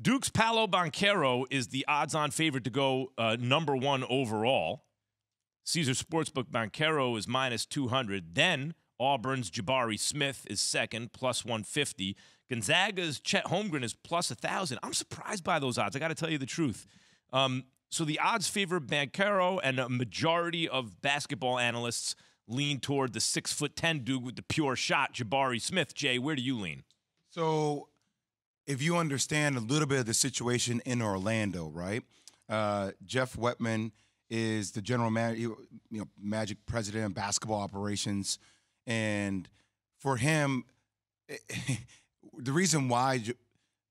Duke's Paolo Banchero is the odds-on favorite to go #1 overall. Caesar Sportsbook Banchero is -200. Then Auburn's Jabari Smith is second, +150. Gonzaga's Chet Holmgren is +1,000. I'm surprised by those odds. I got to tell you the truth. So the odds favor Banchero, and a majority of basketball analysts lean toward the 6'10" dude with the pure shot, Jabari Smith. Jay, where do you lean? So if you understand a little bit of the situation in Orlando, right? Jeff Wetman is the general manager, Magic president of basketball operations. And for him, the reason why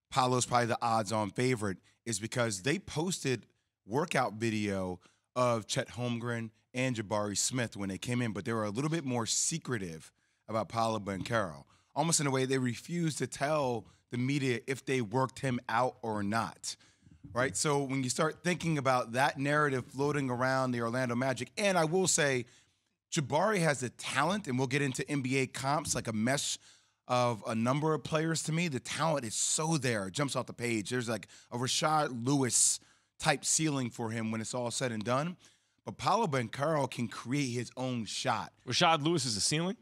Paolo's probably the odds-on favorite is because they posted workout video of Chet Holmgren and Jabari Smith when they came in, but they were a little bit more secretive about Paolo Banchero. Almost in a way they refused to tell the media if they worked him out or not, right? So when you start thinking about that narrative floating around the Orlando Magic, and I will say Jabari has the talent, and we'll get into NBA comps, like a mesh of a number of players to me. The talent is so there. It jumps off the page. There's like a Rashad Lewis type ceiling for him when it's all said and done. But Paolo Banchero can create his own shot. Rashad Lewis is a ceiling?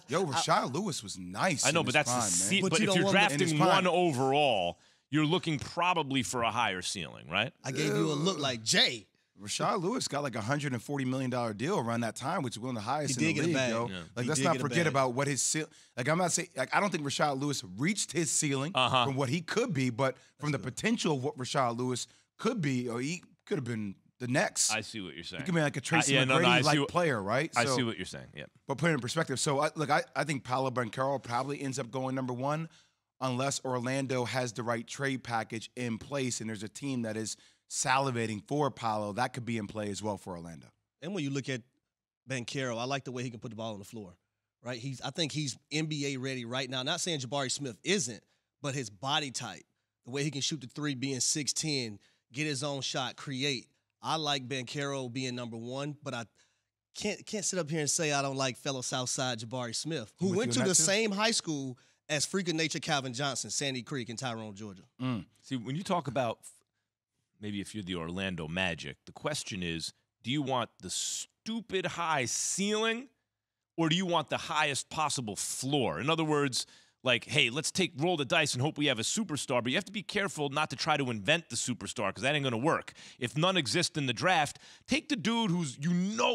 Yo, Rashad Lewis was nice. I know, but that's prime, but if you're drafting 1 overall, you're looking probably for a higher ceiling, right? I gave you a look like Jay. Rashad Lewis got like a $140 million deal around that time, which was one of the highest in the league, yo. Yeah. Like, let's not forget about what his ceiling. Like, I'm not saying, like, I don't think Rashad Lewis reached his ceiling from what he could be, but from the potential of what Rashad Lewis could be, or he could have been the next. I see what you're saying. He could be like a Tracy McGrady-like player, right? I see what you're saying, yeah. But put it in perspective. So, I think Paolo Banchero probably ends up going #1 unless Orlando has the right trade package in place and there's a team that is salivating for Paolo. That could be in play as well for Orlando. And when you look at Banchero, I like the way he can put the ball on the floor, right? I think he's NBA ready right now. Not saying Jabari Smith isn't, but his body type, the way he can shoot the three, being 6'10", get his own shot, create. I like Banchero being #1, but I can't sit up here and say I don't like fellow Southside Jabari Smith, who went to the same high school as Freak of Nature Calvin Johnson, Sandy Creek, in Tyrone, Georgia. See, when you talk about maybe if you're the Orlando Magic, the question is, do you want the stupid high ceiling or do you want the highest possible floor? In other words, like, hey, let's roll the dice and hope we have a superstar, but you have to be careful not to try to invent the superstar because that ain't going to work. If none exist in the draft, take the dude who's,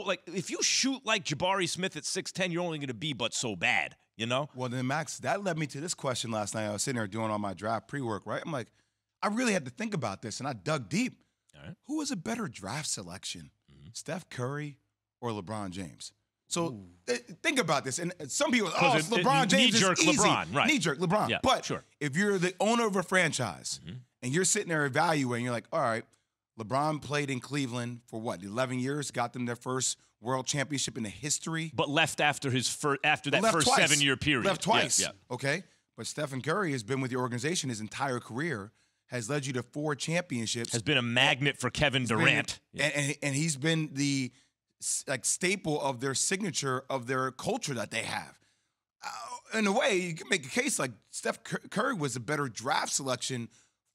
like, if you shoot like Jabari Smith at 6'10", you're only going to be but so bad, you know? Well, then, Max, that led me to this question last night. I was sitting there doing all my draft pre-work, right? I'm like, I really had to think about this, and I dug deep. All right. Who was a better draft selection, Steph Curry or LeBron James? So think about this. And some people, it's LeBron James is easy. LeBron, right. Knee-jerk LeBron. Yeah, but sure. if you're the owner of a franchise and you're sitting there evaluating, you're like, all right, LeBron played in Cleveland for what, 11 years, got them their first world championship in the history. But left after that first 7-year period. Left twice. Yeah. Okay. But Stephen Curry has been with the organization his entire career, has led you to 4 championships. Has been a magnet for Kevin Durant. And he's been the staple of their signature, of their culture that they have. In a way, you can make a case like Steph Curry was a better draft selection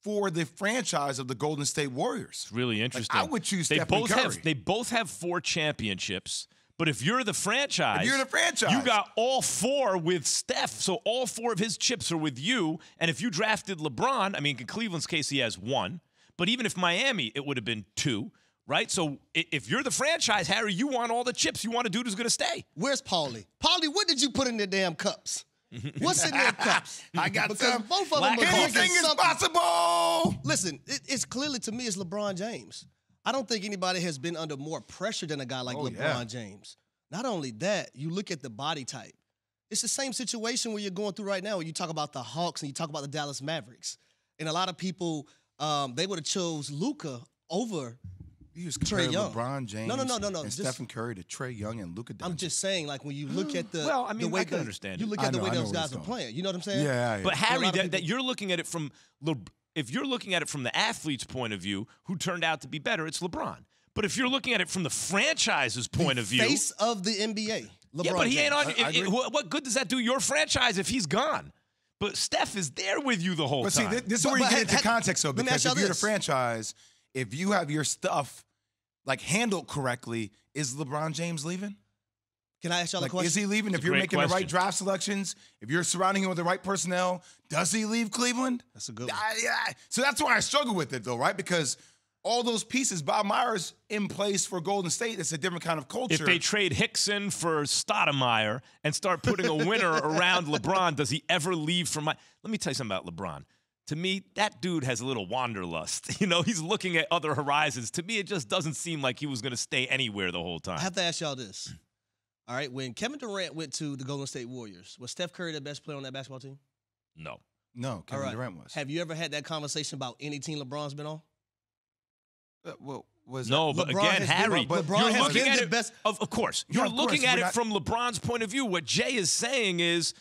for the franchise of the Golden State Warriors. It's really interesting. I would choose Stephen Curry. They both have 4 championships. But if you're the franchise, you got all 4 with Steph. So all 4 of his chips are with you. And if you drafted LeBron, I mean, in Cleveland's case, he has 1. But even if Miami, it would have been 2, right? So if you're the franchise, Harry, you want all the chips. You want a dude who's going to stay. Where's Paulie? Paulie, what did you put in the damn cups? What's in their cups? I got because some. both of them Anything is possible. Listen, it's clearly, to me, it's LeBron James. I don't think anybody has been under more pressure than a guy like LeBron James. Not only that, you look at the body type. It's the same situation where you're going through right now when you talk about the Hawks and you talk about the Dallas Mavericks. And a lot of people, they would have chose Luka over Trae Young. LeBron James no. and Stephen Curry to Trae Young and Luka Doncic. I'm just saying, like, when you look at the the way I can understand you look at the way those guys are playing. You know what I'm saying? Yeah. But Harry, that you're looking at it from if you're looking at it from the athlete's point of view, who turned out to be better, it's LeBron. But if you're looking at it from the franchise's point of view, face of the NBA, LeBron yeah, but he James. ain't on. What good does that do your franchise if he's gone? But Steph is there with you the whole But time. see, this is where you get into context, though, let me because ask if y'all you're the this. franchise, if you have your stuff like handled correctly, is LeBron James leaving? Can I ask y'all a Like, question? is he leaving? It's If a you're great making the right question. draft selections, if you're surrounding him with the right personnel, does he leave Cleveland? That's a good one. Yeah. So that's why I struggle with it, though, right? Because all those pieces, Bob Myers in place for Golden State, it's a different kind of culture. If they trade Hickson for Stoudemire and start putting a winner around LeBron, does he ever leave from my? Let me tell you something about LeBron. To me, that dude has a little wanderlust. You know, he's looking at other horizons. To me, it just doesn't seem like he was going to stay anywhere the whole time. I have to ask y'all this. All right, when Kevin Durant went to the Golden State Warriors, was Steph Curry the best player on that basketball team? No. No, Kevin All right. Durant was. Have you ever had that conversation about any team LeBron's been on? Well, was No, that? but LeBron again, has Harry, been- LeBron you're has looking been at the it. best- Of course, Yeah, you're of course, looking we're at it not- from LeBron's point of view. What Jay is saying is,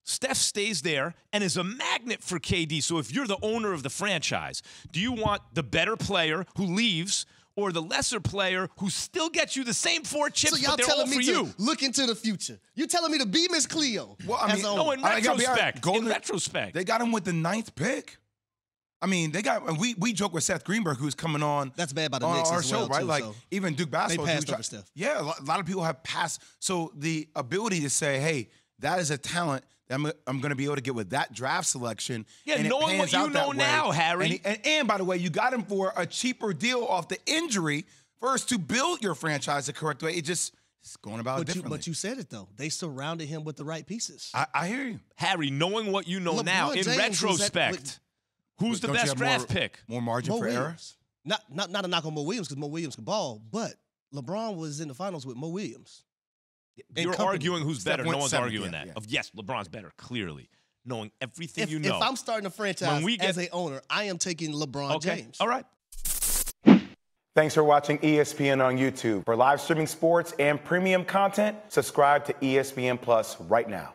Steph stays there and is a magnet for KD. So if you're the owner of the franchise, do you want the better player who leaves or the lesser player who still gets you the same 4 chips, So y'all but they're all telling for me you? to look into the future. You're telling me to be Miss Cleo. Well, I as mean, a No, owner. in I gotta be honest, retrospect. Golden- In retrospect. They got him with the 9th pick. I mean, they got, and we joke with Seth Greenberg, who's coming on. That's bad by the on Knicks our as show, well, right? too, Like so even Duke basketball. passed dudes over Steph. Yeah, a lot of people have passed. So the ability to say, "Hey, that is a talent that I'm going to be able to get with that draft selection." Yeah, and it knowing pans what you out that know way. now, Harry. And by the way, you got him for a cheaper deal off the injury first to build your franchise the correct way. It's going about it differently. But you said it though. They surrounded him with the right pieces. I hear you. Harry, knowing what you know LeBron now, in James was retrospect, who's the Don't you best have draft pick? More margin Mo for error. Williams. Not a knock on Mo Williams because Mo Williams can ball, but LeBron was in the finals with Mo Williams. And You're company. arguing who's Steph better. No went one's 7th, arguing yeah, that. yeah. Yes, LeBron's better, clearly. Knowing everything you If know. I'm starting a franchise When we get- as a owner, I am taking LeBron Okay, James. all right. Thanks for watching ESPN on YouTube. For live streaming sports and premium content, subscribe to ESPN Plus right now.